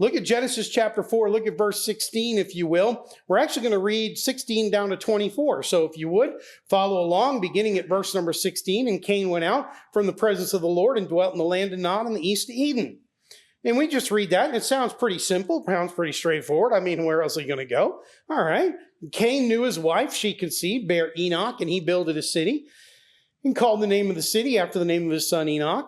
Look at Genesis chapter 4. Look at verse 16, if you will. We're actually going to read 16 down to 24. So if you would, follow along, beginning at verse number 16. And Cain went out from the presence of the Lord and dwelt in the land of Nod in the east of Eden. And we just read that, and it sounds pretty simple. It sounds pretty straightforward. I mean, where else are you going to go? All right. Cain knew his wife. She conceived, bare Enoch, and he builded a city and called the name of the city after the name of his son Enoch.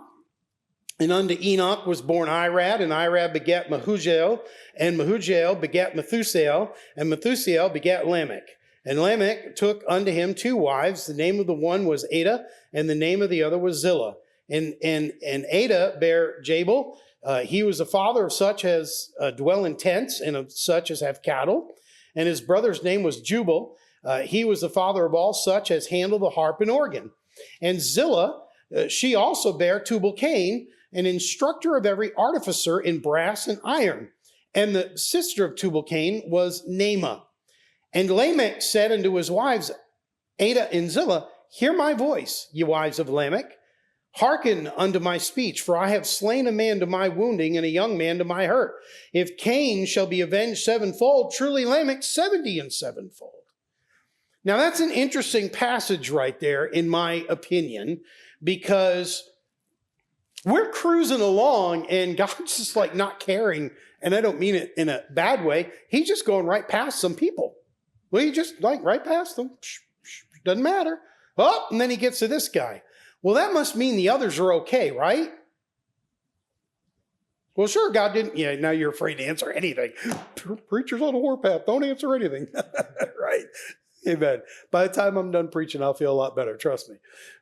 And unto Enoch was born Irad, and Irad begat Mehujael, and Mehujael begat Methusael, and Methusael begat Lamech. And Lamech took unto him 2 wives. The name of the one was Ada, and the name of the other was Zillah. And Ada bare Jabal. He was the father of such as dwell in tents, and of such as have cattle. And his brother's name was Jubal. He was the father of all such as handle the harp and organ. And Zillah, she also bare Tubal-Cain, an instructor of every artificer in brass and iron. And the sister of Tubal-Cain was Naamah. And Lamech said unto his wives, Ada and Zillah, hear my voice, ye wives of Lamech. Hearken unto my speech, for I have slain a man to my wounding, and a young man to my hurt. If Cain shall be avenged 7-fold, truly Lamech 70 and 7-fold. Now that's an interesting passage right there, in my opinion, because we're cruising along and God's just like not caring. And I don't mean it in a bad way. He's just going right past some people. Well, he just like right past them. Doesn't matter. Oh, and then he gets to this guy. Well, that must mean the others are okay, right? Well, sure, God didn't. Yeah, now you're afraid to answer anything. Preacher's on a warpath. Don't answer anything. Right? Amen. By the time I'm done preaching, I'll feel a lot better. Trust me.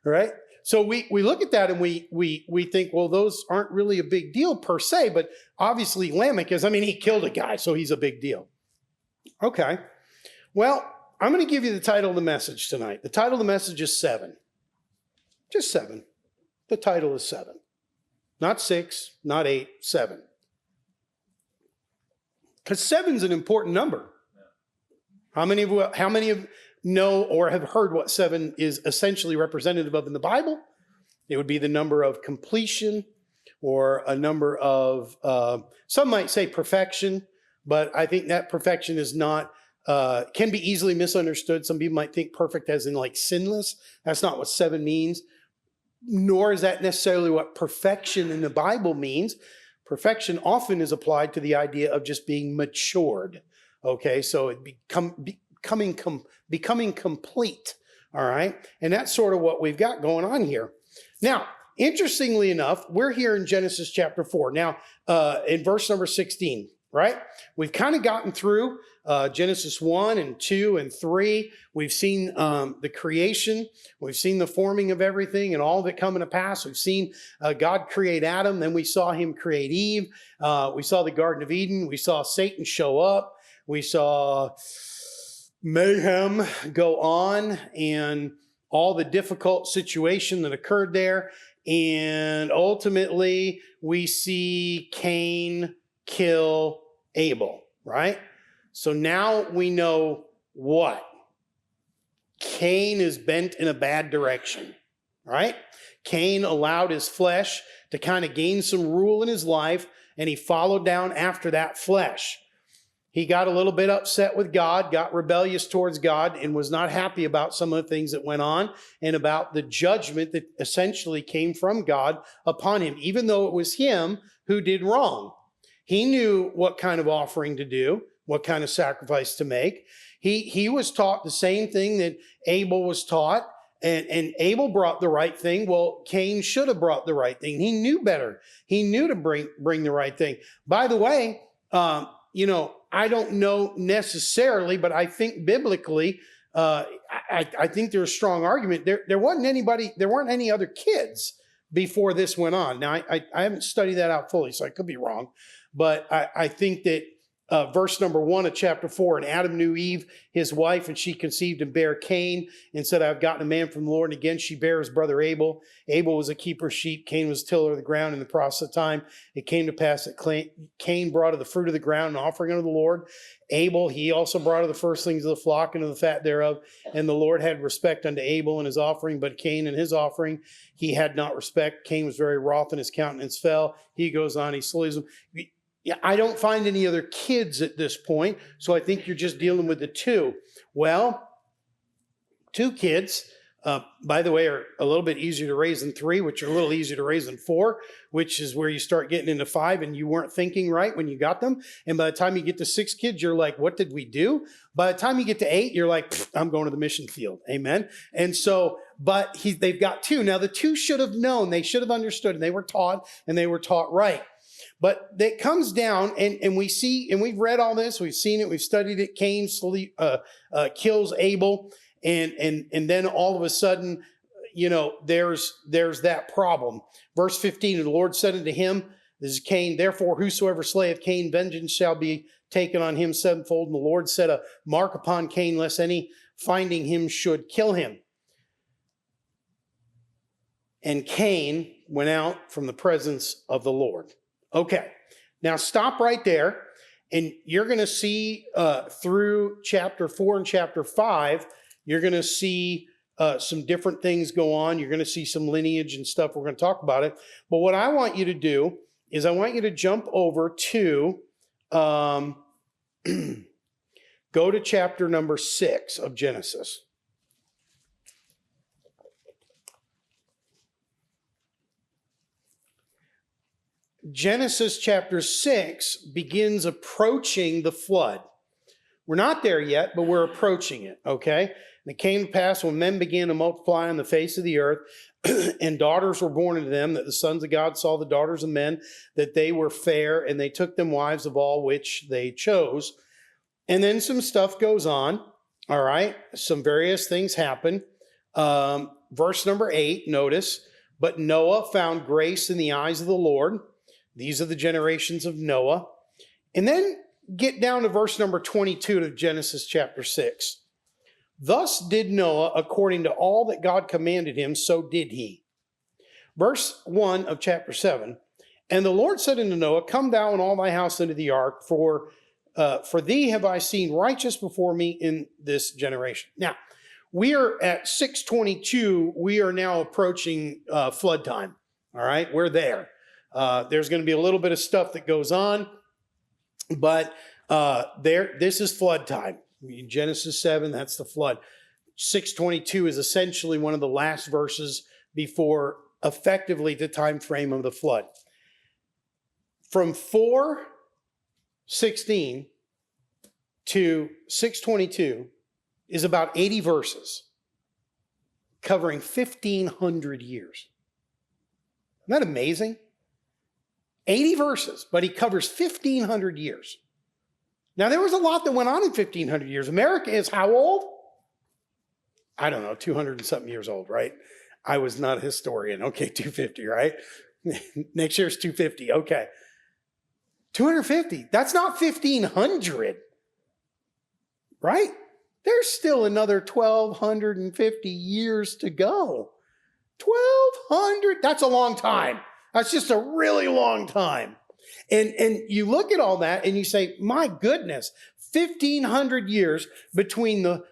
All right? So we look at that and we think, well, those aren't really a big deal per se, but obviously Lamech is, I mean, he killed a guy, so he's a big deal. Okay. Well, I'm going to give you the title of the message tonight. The title of the message is 7. Just 7. The title is 7. Not 6, not 8, 7. Because 7 is an important number. How many of know or have heard what 7 is essentially representative of in the Bible? It would be the number of completion, or a number of, some might say perfection, but I think that perfection is not, can be easily misunderstood. Some people might think perfect as in like sinless. That's not what 7 means, nor is that necessarily what perfection in the Bible means. Perfection often is applied to the idea of just being matured. Okay, so it becoming complete, all right? And that's sort of what we've got going on here. Now, interestingly enough, we're here in Genesis chapter 4. Now, in verse number 16, right? We've kind of gotten through Genesis 1 and 2 and 3. We've seen the creation. We've seen the forming of everything and all of it coming to pass. We've seen God create Adam. Then we saw him create Eve. We saw the Garden of Eden. We saw Satan show up. We saw mayhem go on and all the difficult situation that occurred there. And ultimately, we see Cain kill Abel, right? So now we know what? Cain is bent in a bad direction, right? Cain allowed his flesh to kind of gain some rule in his life, and he followed down after that flesh. He got a little bit upset with God, got rebellious towards God, and was not happy about some of the things that went on and about the judgment that essentially came from God upon him, even though it was him who did wrong. He knew what kind of offering to do, what kind of sacrifice to make. He was taught the same thing that Abel was taught, and Abel brought the right thing. Well, Cain should have brought the right thing. He knew better. He knew to bring the right thing. By the way, I don't know necessarily, but I think biblically, I think there's a strong argument. There weren't any other kids before this went on. Now, I haven't studied that out fully, so I could be wrong. But I think that verse number 1 of chapter 4, and Adam knew Eve, his wife, and she conceived and bare Cain, and said, I've gotten a man from the Lord. And again, she bare his brother Abel. Abel was a keeper of sheep. Cain was a tiller of the ground. In the process of time, it came to pass that Cain brought of the fruit of the ground an offering unto the Lord. Abel, he also brought of the firstlings of the flock and of the fat thereof. And the Lord had respect unto Abel and his offering, but Cain and his offering he had not respect. Cain was very wroth, and his countenance fell. He goes on, he slays him. Yeah, I don't find any other kids at this point, so I think you're just dealing with the two. Well, 2 kids, by the way, are a little bit easier to raise than 3, which are a little easier to raise than 4, which is where you start getting into 5 and you weren't thinking right when you got them. And by the time you get to 6 kids, you're like, what did we do? By the time you get to 8, you're like, I'm going to the mission field. Amen. And so, but they've got 2. Now the 2 should have known, they should have understood, and they were taught right. But it comes down, and we see, and we've read all this, we've seen it, we've studied it. Cain kills Abel. And then all of a sudden, there's that problem. Verse 15, and the Lord said unto him, this is Cain, therefore whosoever slayeth Cain, vengeance shall be taken on him sevenfold. And the Lord set a mark upon Cain, lest any finding him should kill him. And Cain went out from the presence of the Lord. Okay, now stop right there. And you're going to see through chapter 4 and chapter 5, you're going to see some different things go on. You're going to see some lineage and stuff. We're going to talk about it. But what I want you to do is I want you to jump over to, go to chapter number 6 of Genesis. Genesis chapter 6 begins approaching the flood. We're not there yet, but we're approaching it, okay? And it came to pass when men began to multiply on the face of the earth, and daughters were born unto them, that the sons of God saw the daughters of men, that they were fair, and they took them wives of all which they chose. And then some stuff goes on, all right? Some various things happen. Verse number 8, notice, but Noah found grace in the eyes of the Lord. These are the generations of Noah. And then get down to verse number 22 of Genesis chapter 6. Thus did Noah according to all that God commanded him, so did he. Verse 1 of chapter 7. And the Lord said unto Noah, come thou and all thy house into the ark, for thee have I seen righteous before me in this generation. Now, we are at 622. We are now approaching flood time. All right, we're there. There's going to be a little bit of stuff that goes on, but this is flood time. In Genesis 7, that's the flood. 622 is essentially one of the last verses before effectively the time frame of the flood. From 4:16 to 622 is about 80 verses covering 1,500 years. Isn't that amazing? 80 verses, but he covers 1,500 years. Now, there was a lot that went on in 1,500 years. America is how old? I don't know, 200 and something years old, right? I was not a historian. Okay, 250, right? Next year's 250. Okay. 250. That's not 1,500, right? There's still another 1,250 years to go. 1,200. That's a long time. That's just a really long time. And you look at all that and you say, my goodness, 1,500 years between the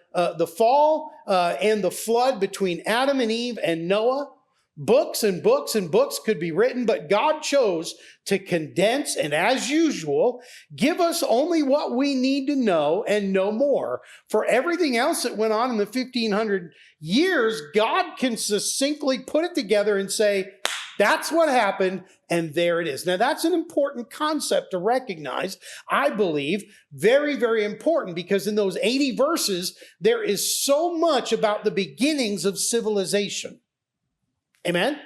fall and the flood, between Adam and Eve and Noah. Books and books and books could be written, but God chose to condense and, as usual, give us only what we need to know and no more. For everything else that went on in the 1,500 years, God can succinctly put it together and say, that's what happened, and there it is. Now, that's an important concept to recognize, I believe, very, very important, because in those 80 verses, there is so much about the beginnings of civilization. Amen? Amen.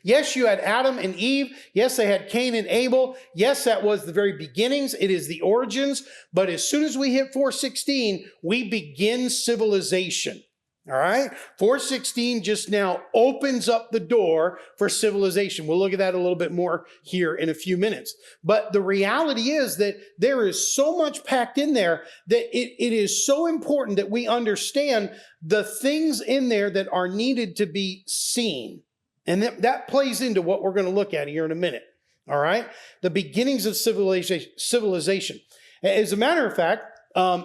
Yes, you had Adam and Eve. Yes, they had Cain and Abel. Yes, that was the very beginnings. It is the origins. But as soon as we hit 4:16, we begin civilization. All right? 4:16 just now opens up the door for civilization. We'll look at that a little bit more here in a few minutes. But the reality is that there is so much packed in there that it is so important that we understand the things in there that are needed to be seen. And that plays into what we're going to look at here in a minute. All right? The beginnings of civilization. As a matter of fact,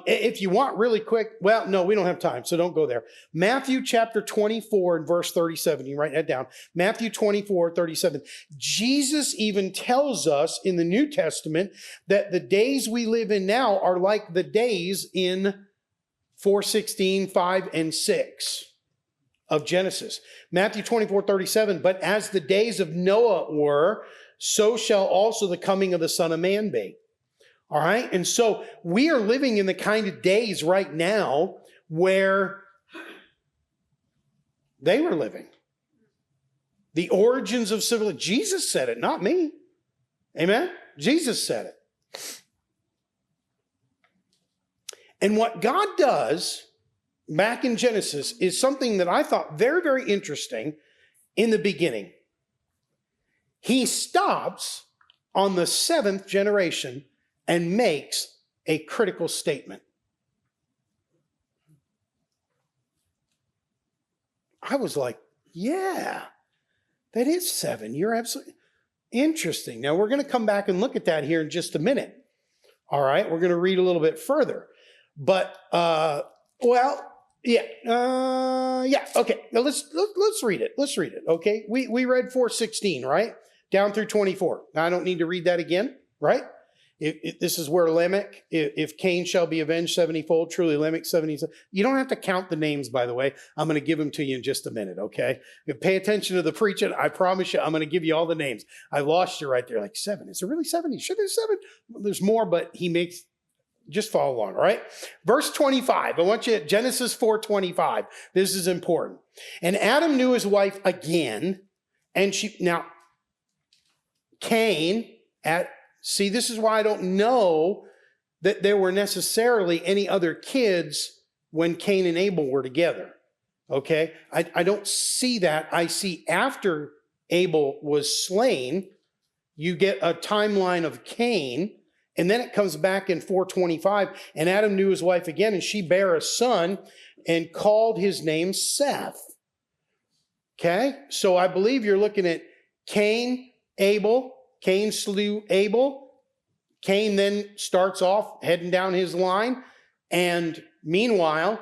If you want really quick, well, no, we don't have time, so don't go there. Matthew chapter 24 and verse 37. You write that down. Matthew 24, 37. Jesus even tells us in the New Testament that the days we live in now are like the days in 4:16, 5, and 6 of Genesis. Matthew 24, 37. But as the days of Noah were, so shall also the coming of the Son of Man be. All right. And so we are living in the kind of days right now where they were living. The origins of civilization. Jesus said it, not me. Amen. Jesus said it. And what God does back in Genesis is something that I thought very, very interesting in the beginning. He stops on the 7th generation and makes a critical statement. I was like, yeah, that is 7. You're absolutely interesting. Now, we're going to come back and look at that here in just a minute. All right, we're going to read a little bit further. But, okay. Now let's read it. Let's read it, okay? We read 4:16, right? Down through 24. Now, I don't need to read that again, right? This is where Lamech, if Cain shall be avenged 70-fold, truly Lamech 70. You don't have to count the names, by the way. I'm going to give them to you in just a minute, okay? Pay attention to the preaching. I promise you, I'm going to give you all the names. I lost you right there, like 7. Is there really 7? Sure, there's 7. Well, there's more, but he makes, just follow along, all right? Verse 25. I want you at Genesis 4:25. This is important. And Adam knew his wife again, and now, Cain see, this is why I don't know that there were necessarily any other kids when Cain and Abel were together, okay? I don't see that. I see after Abel was slain, you get a timeline of Cain, and then it comes back in 4:25, and Adam knew his wife again, and she bare a son and called his name Seth, okay? So I believe you're looking at Cain, Abel. Cain slew Abel. Cain then starts off heading down his line. And meanwhile,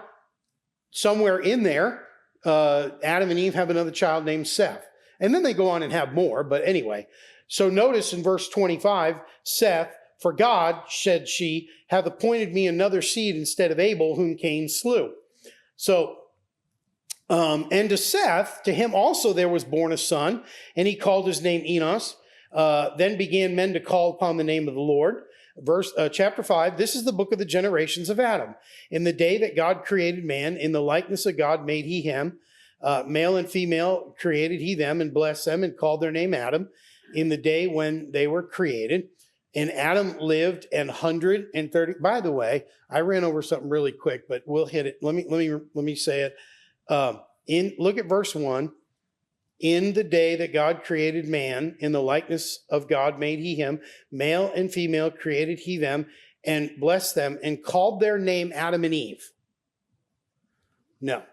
somewhere in there, Adam and Eve have another child named Seth. And then they go on and have more. But anyway, so notice in verse 25, Seth, for God, said she, hath appointed me another seed instead of Abel, whom Cain slew. So, and to Seth, to him also there was born a son, and he called his name Enos. Then began men to call upon the name of the Lord. Chapter 5, this is the book of the generations of Adam. In the day that God created man, in the likeness of God made he him. Male and female created he them, and blessed them, and called their name Adam, in the day when they were created. And Adam lived 130. By the way, I ran over something really quick, but we'll hit it. Let me say it. Look at verse 1. In the day that God created man, in the likeness of God made he him, male and female created he them, and blessed them, and called their name Adam and Eve. No.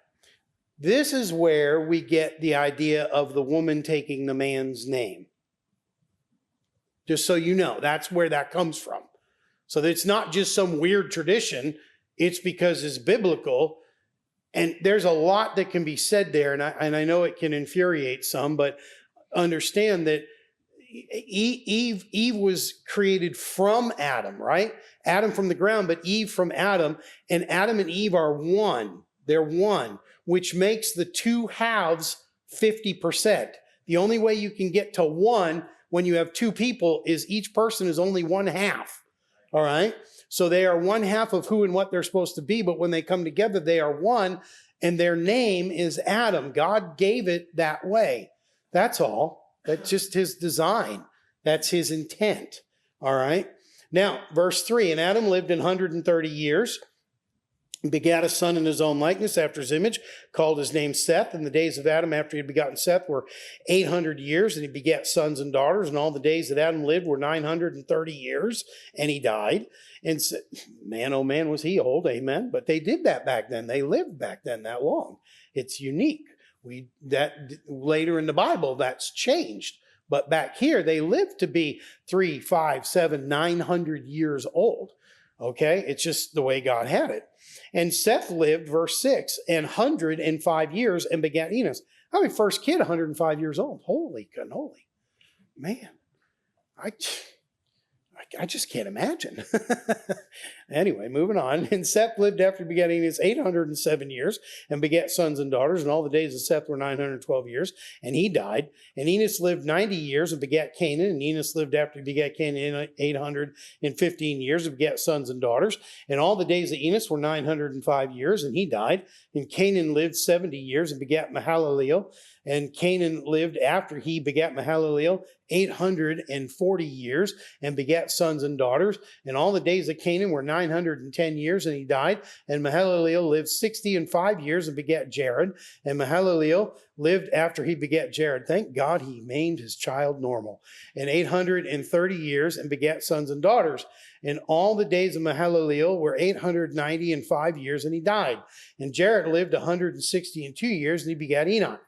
This is where we get the idea of the woman taking the man's name. Just so you know, that's where that comes from. So it's not just some weird tradition. It's because it's biblical. And there's a lot that can be said there, and I know it can infuriate some, but understand that Eve was created from Adam, right? Adam from the ground, but Eve from Adam, and Adam and Eve are one. They're one, which makes the two halves 50%. The only way you can get to one when you have two people is each person is only one half, all right? So they are one half of who and what they're supposed to be, but when they come together, they are one, and their name is Adam. God gave it that way. That's all. That's just his design. That's his intent, all right? Now, verse 3, and Adam lived 130 years, begat a son in his own likeness after his image, called his name Seth. And the days of Adam after he had begotten Seth were 800 years, and he begat sons and daughters. And all the days that Adam lived were 930 years, and he died. And man, oh man, was he old, amen. But they did that back then. They lived back then that long. It's unique. Later in the Bible, that's changed. But back here, they lived to be 3, 5, 7, 900 years old. Okay, it's just the way God had it. And Seth lived, verse 6, 105 years and begat Enos. I mean, first kid, 105 years old. Holy cannoli. Man, I just can't imagine. Anyway, moving on. And Seth lived after begetting Enos 807 years and begat sons and daughters. And all the days of Seth were 912 years. And he died. And Enos lived 90 years and begat Canaan. And Enos lived after he begat Canaan 815 years and begat sons and daughters. And all the days of Enos were 905 years. And he died. And Canaan lived 70 years and begat Mahalaleel. And Canaan lived after he begat Mahalaleel 840 years and begat sons and daughters. And all the days of Canaan were 910 years, and he died. And Mahalaleel lived 65 years and begat Jared. And Mahalaleel lived after he begat Jared. Thank God he named his child normal. And 830 years and begat sons and daughters. And all the days of Mahalaleel were 895 years, and he died. And Jared lived 162 years, and he begat Enoch.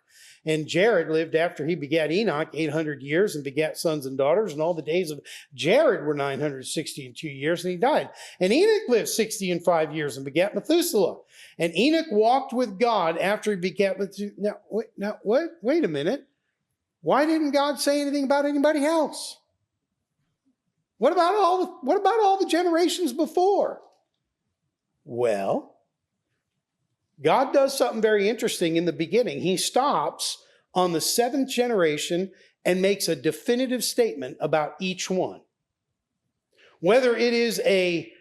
And Jared lived after he begat Enoch 800 years and begat sons and daughters. And all the days of Jared were 962 years, and he died. And Enoch lived 65 years and begat Methuselah. And Enoch walked with God after he begat Methuselah. Wait a minute. Why didn't God say anything about anybody else? What about all the generations before? Well, God does something very interesting in the beginning. He stops on the 7th generation and makes a definitive statement about each one. Whether it is a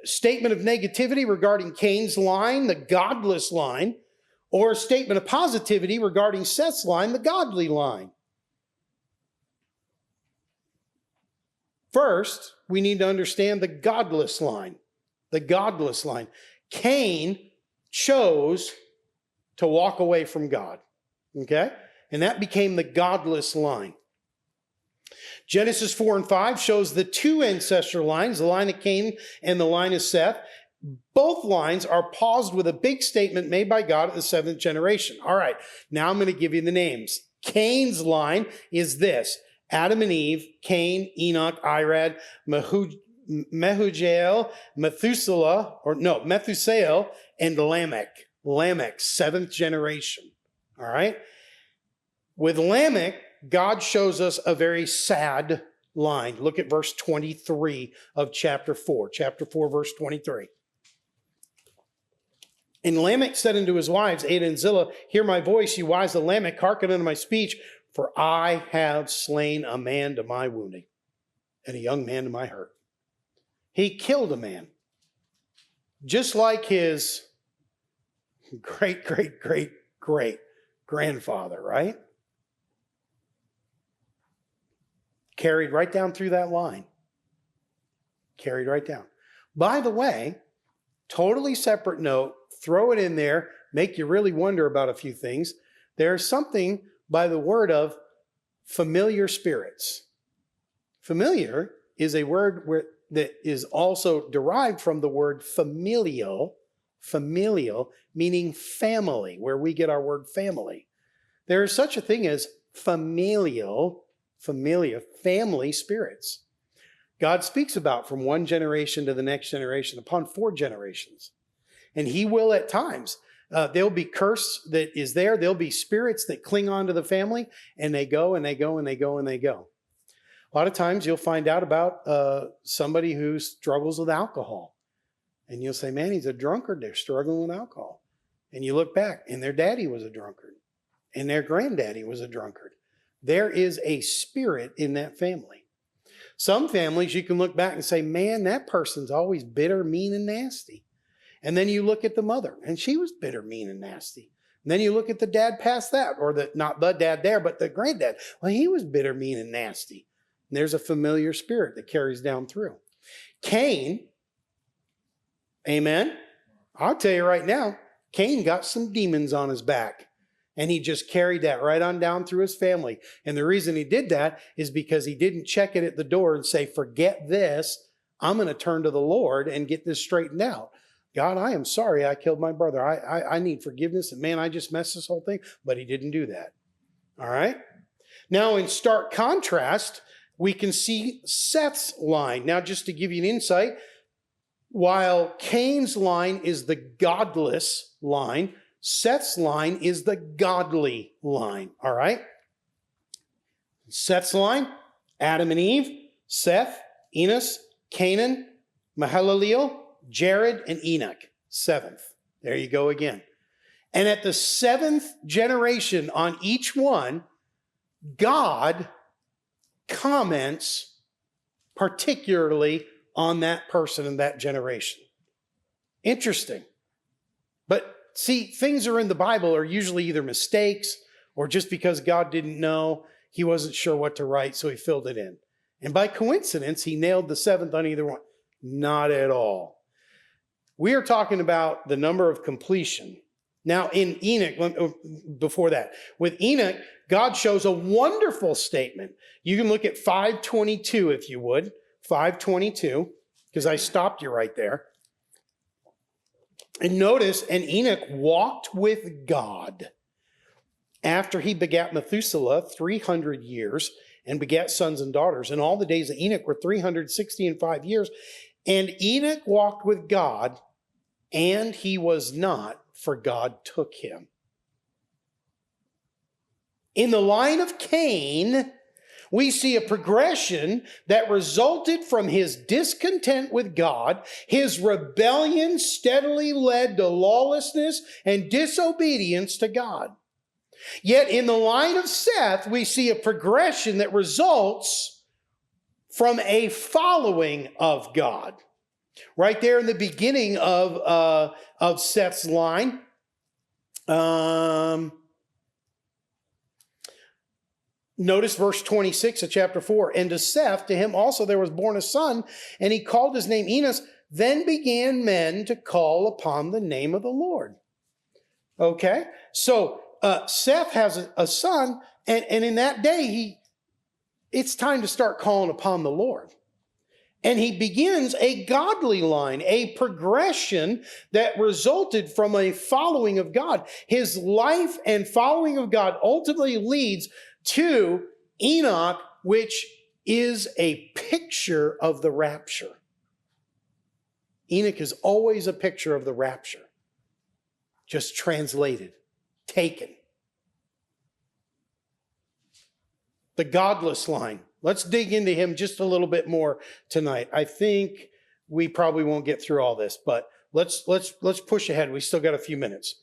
statement of negativity regarding Cain's line, the godless line, or a statement of positivity regarding Seth's line, the godly line. First, we need to understand the godless line. The godless line. Cain chose to walk away from God, okay? And that became the godless line. Genesis 4 and 5 shows the two ancestral lines, the line of Cain and the line of Seth. Both lines are paused with a big statement made by God at the 7th generation. All right, now I'm going to give you the names. Cain's line is this: Adam and Eve, Cain, Enoch, Irad, Mehujael, Methuselah, and Lamech. Lamech, 7th generation. All right? With Lamech, God shows us a very sad line. Look at verse 23 of chapter 4. Chapter 4, verse 23. And Lamech said unto his wives, Ada and Zillah, hear my voice, ye wives of Lamech, hearken unto my speech, for I have slain a man to my wounding, and a young man to my hurt. He killed a man, just like his great grandfather, right? Carried right down through that line. Carried right down. By the way, totally separate note, throw it in there, make you really wonder about a few things. There's something by the word of familiar spirits. Familiar is a word that is also derived from the word familial, meaning family, where we get our word family. There is such a thing as familiar, family spirits. God speaks about from one generation to the next generation upon 4 generations. And he will at times. There'll be curse that is there. There'll be spirits that cling on to the family, and they go and they go and they go and they go. A lot of times you'll find out about somebody who struggles with alcohol. And you'll say, man, he's a drunkard. They're struggling with alcohol. And you look back, and their daddy was a drunkard. And their granddaddy was a drunkard. There is a spirit in that family. Some families, you can look back and say, man, that person's always bitter, mean, and nasty. And then you look at the mother, and she was bitter, mean, and nasty. And then you look at the dad past that, or not the dad there, but the granddad. Well, he was bitter, mean, and nasty. And there's a familiar spirit that carries down through. Cain, amen? I'll tell you right now, Cain got some demons on his back. And he just carried that right on down through his family. And the reason he did that is because he didn't check it at the door and say, forget this. I'm going to turn to the Lord and get this straightened out. God, I am sorry I killed my brother. I need forgiveness. And man, I just messed this whole thing. But he didn't do that. All right. Now, in stark contrast, we can see Seth's line. Now, just to give you an insight, while Cain's line is the godless line, Seth's line is the godly line, all right? Seth's line, Adam and Eve, Seth, Enos, Canaan, Mahalaleel, Jared, and Enoch. 7th. There you go again. And at the 7th generation on each one, God comments particularly on that person and that generation. Interesting. But see, things are in the Bible are usually either mistakes or just because God didn't know, he wasn't sure what to write, so he filled it in. And by coincidence, he nailed the 7th on either one. Not at all. We are talking about the number of completion. Now in Enoch, before that, with Enoch, God shows a wonderful statement. You can look at 5:22 if you would. 5:22, because I stopped you right there. And notice, and Enoch walked with God after he begat Methuselah 300 years and begat sons and daughters. And all the days of Enoch were 365 years. And Enoch walked with God, and he was not, for God took him. In the line of Cain, we see a progression that resulted from his discontent with God. His rebellion steadily led to lawlessness and disobedience to God. Yet in the line of Seth, we see a progression that results from a following of God. Right there in the beginning of Seth's line, notice verse 26 of chapter 4. And to Seth, to him also there was born a son, and he called his name Enos. Then began men to call upon the name of the Lord. Okay, so Seth has a son, and in that day, it's time to start calling upon the Lord. And he begins a godly line, a progression that resulted from a following of God. His life and following of God ultimately leads to Enoch, which is a picture of the rapture. Enoch is always a picture of the rapture, just translated, taken. The godless line. Let's dig into him just a little bit more tonight. I think we probably won't get through all this, but let's push ahead. We still got a few minutes.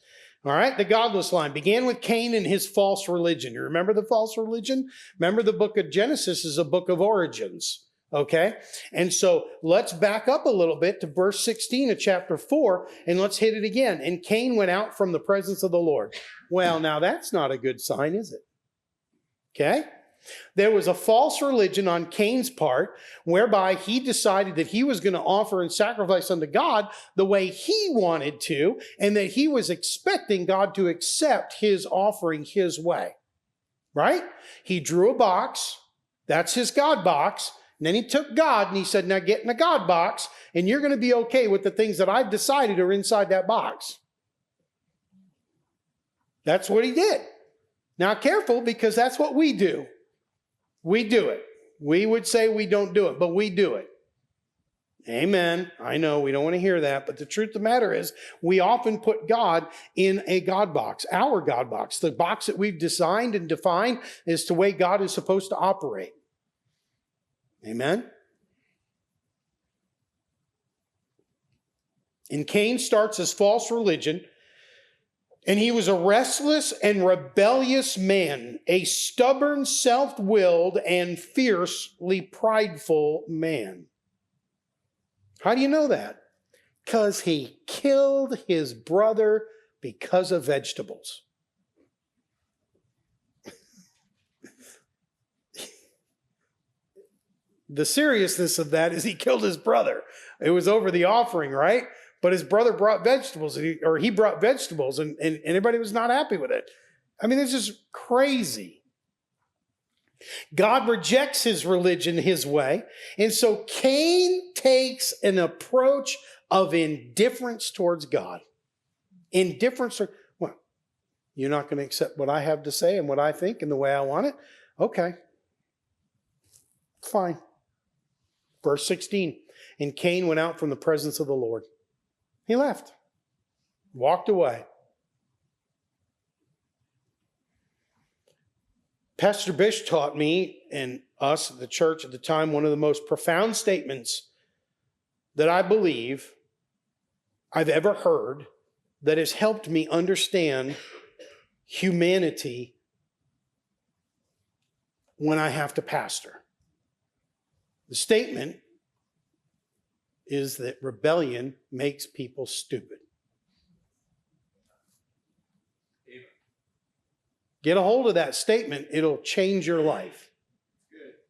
All right, the godless line began with Cain and his false religion. You remember the false religion? Remember the book of Genesis is a book of origins, okay? And so let's back up a little bit to verse 16 of chapter 4, and let's hit it again. And Cain went out from the presence of the Lord. Well, now that's not a good sign, is it? Okay? There was a false religion on Cain's part, whereby he decided that he was going to offer and sacrifice unto God the way he wanted to, and that he was expecting God to accept his offering his way. Right? He drew a box. That's his God box. And then he took God and he said, now get in the God box, and you're going to be okay with the things that I've decided are inside that box. That's what he did. Now careful, because that's what we do. We do it. We would say we don't do it, but we do it. Amen. I know we don't want to hear that, but the truth of the matter is we often put God in a God box, our God box, the box that we've designed and defined is the way God is supposed to operate. Amen. And Cain starts his false religion. And he was a restless and rebellious man, a stubborn, self-willed, and fiercely prideful man. How do you know that? Because he killed his brother because of vegetables. The seriousness of that is he killed his brother. It was over the offering, right? But his brother brought vegetables, or he brought vegetables, and everybody was not happy with it. I mean, it's just crazy. God rejects his religion his way. And so Cain takes an approach of indifference towards God. Indifference. Well, you're not going to accept what I have to say and what I think and the way I want it? Okay. Fine. Verse 16. And Cain went out from the presence of the Lord. He left. Walked away. Pastor Bish taught me and us at the church at the time one of the most profound statements that I believe I've ever heard that has helped me understand humanity when I have to pastor. The statement is that rebellion makes people stupid. Get a hold of that statement. It'll change your life.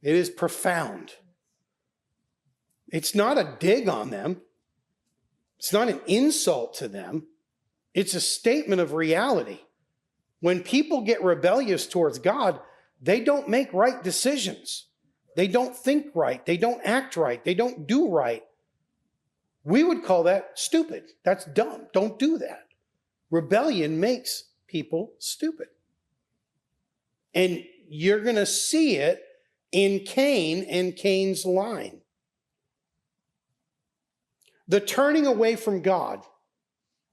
It is profound. It's not a dig on them. It's not an insult to them. It's a statement of reality. When people get rebellious towards God, they don't make right decisions. They don't think right. They don't act right. They don't do right. We would call that stupid. That's dumb. Don't do that. Rebellion makes people stupid. And you're going to see it in Cain and Cain's line. The turning away from God.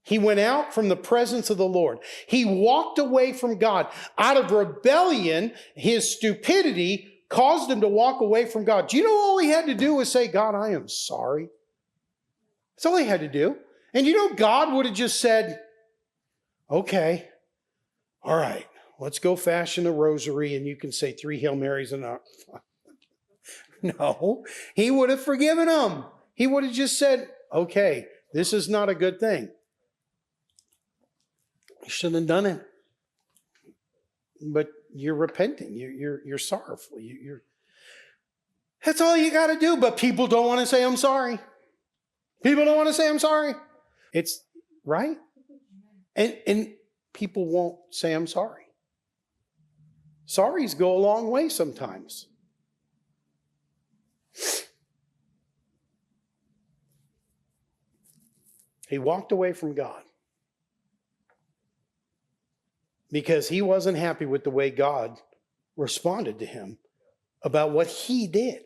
He went out from the presence of the Lord. He walked away from God. Out of rebellion, his stupidity caused him to walk away from God. Do you know all he had to do was say, God, I am sorry? That's all he had to do. And you know, God would have just said, okay, all right, let's go fashion a rosary and you can say 3 Hail Marys and no, he would have forgiven him. He would have just said, okay, this is not a good thing. You shouldn't have done it. But you're repenting. You're sorrowful. That's all you got to do. But people don't want to say, I'm sorry. People don't want to say, I'm sorry. It's right. And people won't say, I'm sorry. Sorries go a long way sometimes. He walked away from God because he wasn't happy with the way God responded to him about what he did.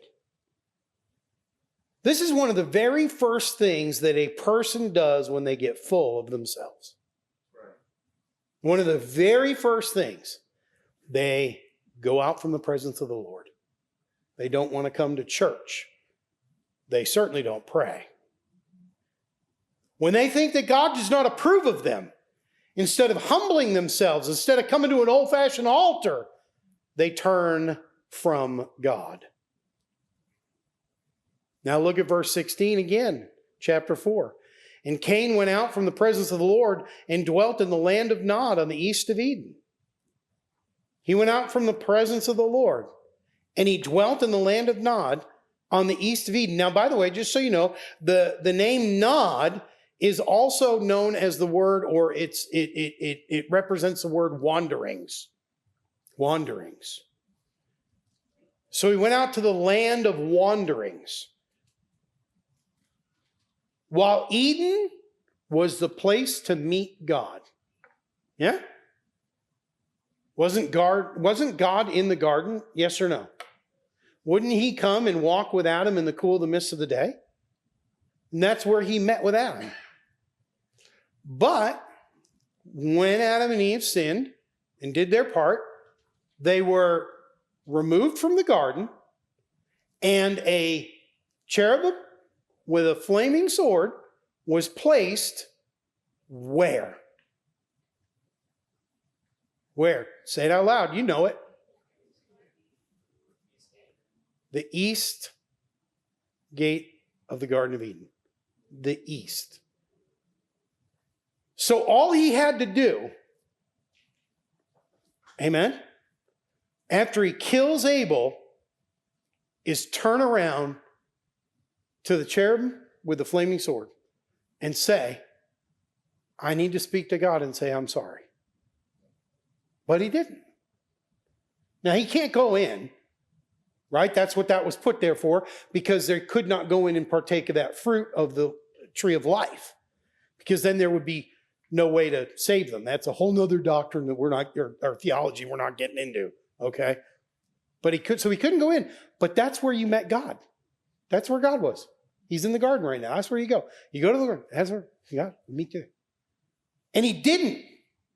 This is one of the very first things that a person does when they get full of themselves. Right. One of the very first things, they go out from the presence of the Lord. They don't want to come to church. They certainly don't pray. When they think that God does not approve of them, instead of humbling themselves, instead of coming to an old-fashioned altar, they turn from God. Now look at verse 16 again, chapter 4. And Cain went out from the presence of the Lord and dwelt in the land of Nod on the east of Eden. He went out from the presence of the Lord and he dwelt in the land of Nod on the east of Eden. Now, by the way, just so you know, the name Nod is also known as the word, or it represents the word wanderings. Wanderings. So he went out to the land of wanderings. While Eden was the place to meet God. Yeah? Wasn't God in the garden? Yes or no? Wouldn't he come and walk with Adam in the cool of the mist of the day? And that's where he met with Adam. But when Adam and Eve sinned and did their part, they were removed from the garden, and a cherubim with a flaming sword was placed where? Where? Say it out loud. You know it. The east gate of the Garden of Eden. The east. So all he had to do, amen, after he kills Abel, is turn around to the cherubim with the flaming sword and say, I need to speak to God and say, I'm sorry. But he didn't. Now, he can't go in, right? That's what that was put there for, because they could not go in and partake of that fruit of the tree of life, because then there would be no way to save them. That's a whole nother doctrine that we're not, or theology we're not getting into, okay? But he couldn't go in. But that's where you met God. That's where God was. He's in the garden right now. That's where you go. You go to the garden. That's where God meet you. And he didn't.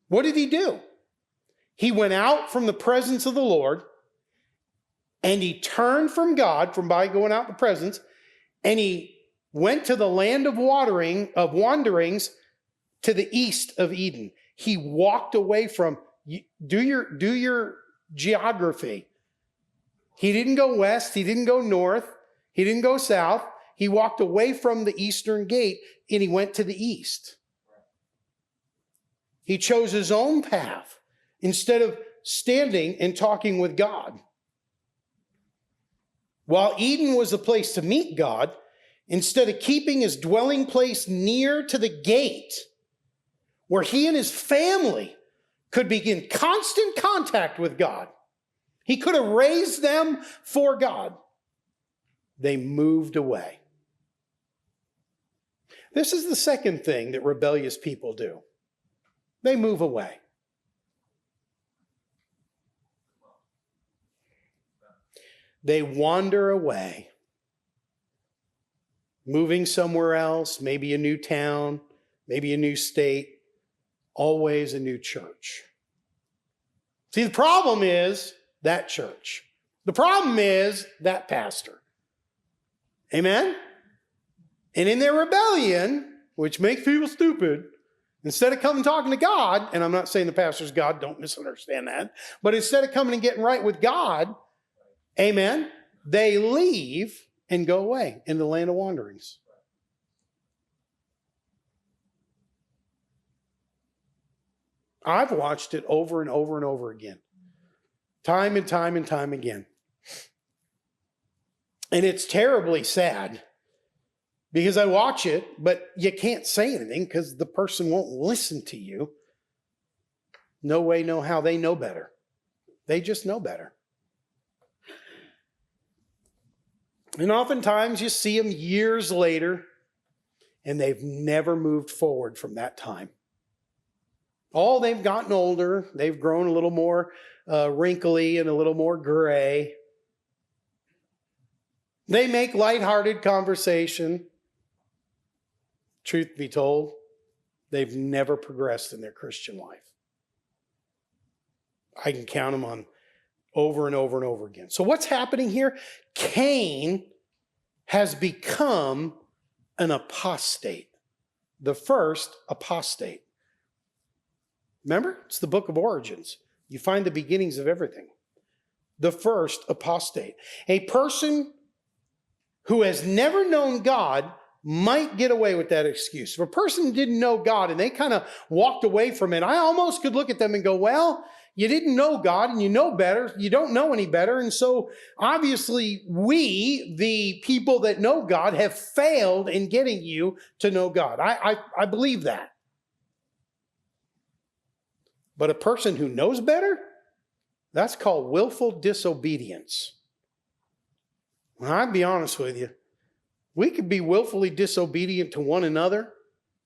What did he do? He went out from the presence of the Lord, and he turned from God by going out in the presence, and he went to the land of wanderings to the east of Eden. He walked away from, do your geography. He didn't go west. He didn't go north. He didn't go south. He walked away from the eastern gate and he went to the east. He chose his own path instead of standing and talking with God. While Eden was a place to meet God, instead of keeping his dwelling place near to the gate, where he and his family could be in constant contact with God, he could have raised them for God. They moved away. This is the second thing that rebellious people do. They move away. They wander away, moving somewhere else, maybe a new town, maybe a new state, always a new church. See, the problem is that church. The problem is that pastor. Amen? And in their rebellion, which makes people stupid, instead of coming talking to God, and I'm not saying the pastor's God, don't misunderstand that, but instead of coming and getting right with God, amen, they leave and go away in the land of wanderings. I've watched it over and over and over again. Time and time and time again. And it's terribly sad because I watch it, but you can't say anything because the person won't listen to you. No way, no how. They know better. They just know better. And oftentimes you see them years later and they've never moved forward from that time. Oh, they've gotten older. They've grown a little more wrinkly and a little more gray. They make lighthearted conversation. Truth be told, they've never progressed in their Christian life. I can count them on over and over and over again. So what's happening here? Cain has become an apostate. The first apostate. Remember? It's the book of origins. You find the beginnings of everything. The first apostate. A person who has never known God might get away with that excuse. If a person didn't know God and they kind of walked away from it, I almost could look at them and go, well, you didn't know God and you know better. You don't know any better. And so obviously we, the people that know God, have failed in getting you to know God. I believe that. But a person who knows better, that's called willful disobedience. Well, I'll be honest with you. We could be willfully disobedient to one another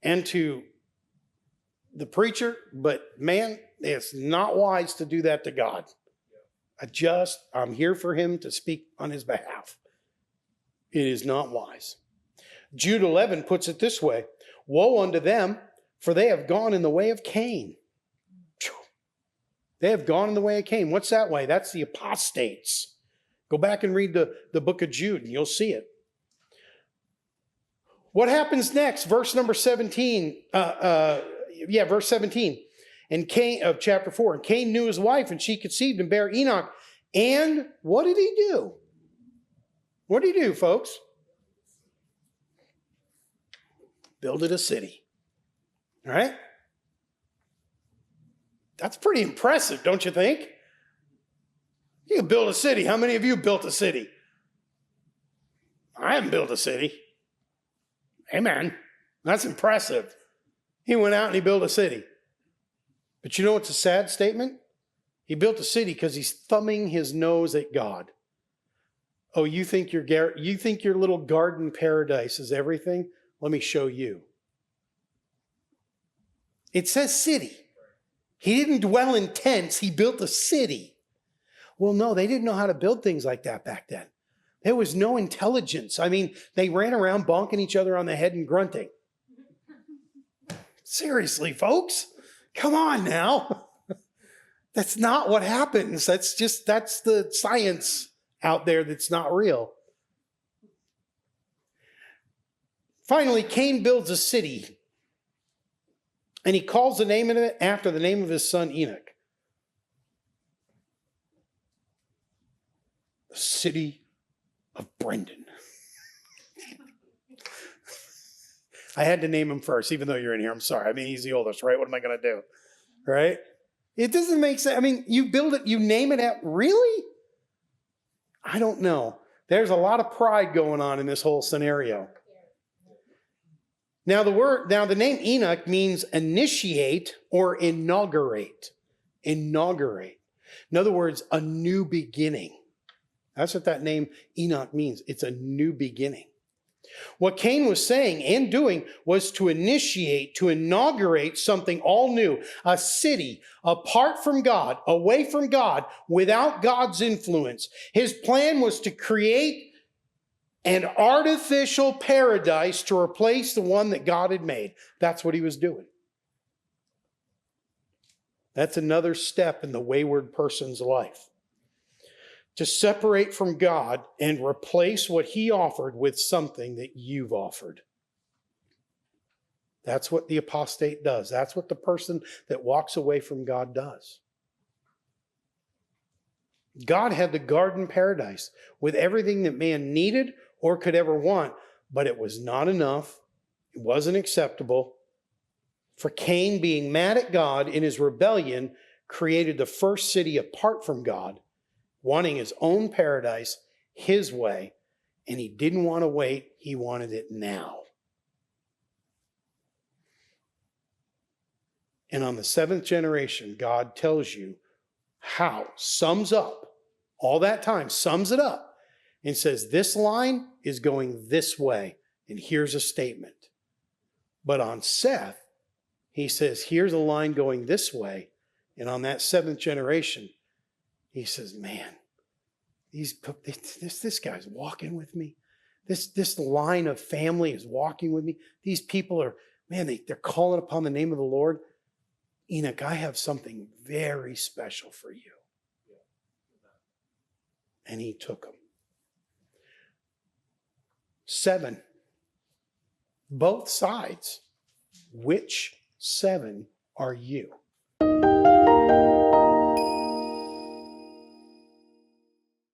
and to the preacher, but man, it's not wise to do that to God. I'm here for him to speak on his behalf. It is not wise. Jude 11 puts it this way: woe unto them, for they have gone in the way of Cain. They have gone in the way of Cain. What's that way? That's the apostates. Go back and read the book of Jude and you'll see it. What happens next? Verse number 17. Verse 17. And Cain, of chapter 4. And Cain knew his wife, and she conceived and bare Enoch. And what did he do? What did he do, folks? Builded a city. All right? That's pretty impressive, don't you think? You can build a city. How many of you built a city? I haven't built a city. Amen. That's impressive. He went out and he built a city. But you know what's a sad statement? He built a city because he's thumbing his nose at God. Oh, you think your little garden paradise is everything? Let me show you. It says city. He didn't dwell in tents. He built a city. Well, no, they didn't know how to build things like that back then. There was no intelligence. I mean, they ran around bonking each other on the head and grunting. Seriously, folks, come on now. That's not what happens. That's the science out there that's not real. Finally, Cain builds a city, and he calls the name of it after the name of his son Enoch. The city of Brendan. I had to name him first, even though you're in here. I'm sorry. I mean, he's the oldest, right? What am I going to do? Right? It doesn't make sense. I mean, you build it, you name it out. Really? I don't know. There's a lot of pride going on in this whole scenario. Now the name Enoch means initiate or inaugurate. Inaugurate. In other words, a new beginning. That's what that name Enoch means. It's a new beginning. What Cain was saying and doing was to initiate, to inaugurate something all new, a city apart from God, away from God, without God's influence. His plan was to create an artificial paradise to replace the one that God had made. That's what he was doing. That's another step in the wayward person's life. To separate from God and replace what he offered with something that you've offered. That's what the apostate does. That's what the person that walks away from God does. God had the garden paradise with everything that man needed or could ever want, but it was not enough. It wasn't acceptable. For Cain, being mad at God in his rebellion, created the first city apart from God, wanting his own paradise, his way, and he didn't want to wait. He wanted it now. And on the seventh generation, God tells you how, sums up all that time, sums it up, and says, this line is going this way, and here's a statement. But on Seth, he says, here's a line going this way, and on that seventh generation, he says, man, this guy's walking with me. This line of family is walking with me. These people are, man, they're calling upon the name of the Lord. Enoch, I have something very special for you. And he took him. 7. Both sides. Which 7 are you?